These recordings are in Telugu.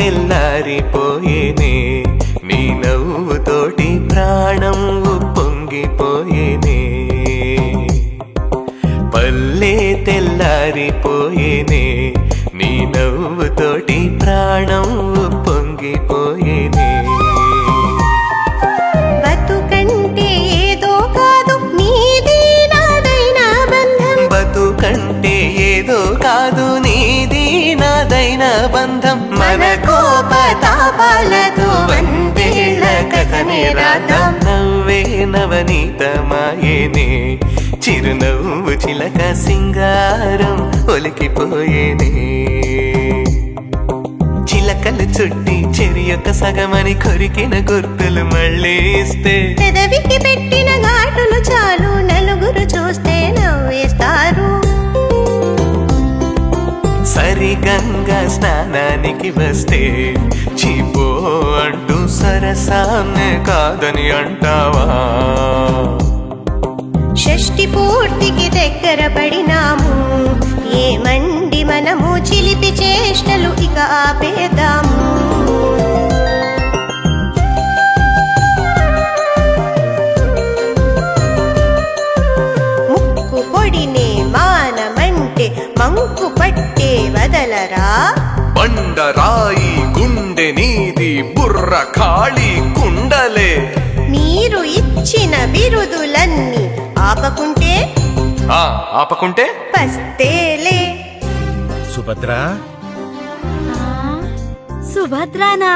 తెల్లారిపోయేనే నీ నవ్వుతోటి ప్రాణం ఉప్పొంగిపోయేనే పల్లె తెల్లారిపోయేనే నీ నవ్వుతోటి ప్రాణం ఉప్పొంగిపోయేనే బతుకంటే ఏదో కాదు నీది నాదైనా బంధం బతుకంటే ఏదో కాదు నీది నాదైన బంధం మన కోపతాపాలతో వందేళ్ల కథనే రాద్దాం నవ్వే నవనీతమాయేనే చిరునవ్వు చిలక సింగారం ఒలికిపోయేనే చిలకలు చుట్టి చెరి యొక్క సగమని కొరికిన గుర్తులు మళ్ళీ ఇస్తే పెదవికి పెట్టిన ఘాటులు చాలు నలుగురు చూస్తే నవ్వేస్తారు సరిగంగా స్నానానికి వస్తే చీపో అంటూ సరసాన్నే కాదని అంటావా షష్ఠి పూర్తికి దగ్గర పడినాము ఏమండి మనము చిలిపి చేష్టలు ఇక ఆపేద్దాము ముక్కు పొడినే మానమంటే మంకు పట్టే వదలరా బండరాయి గుండె నీది బుర్ర ఖాళీ కుండలే మీరు ఇచ్చిన బిరుదులన్నీ ఆపకుంటే పస్తేలే సుభద్రా సుభద్రానా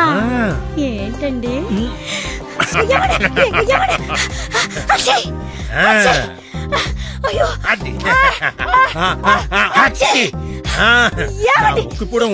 ఏంటండి ఇప్పుడు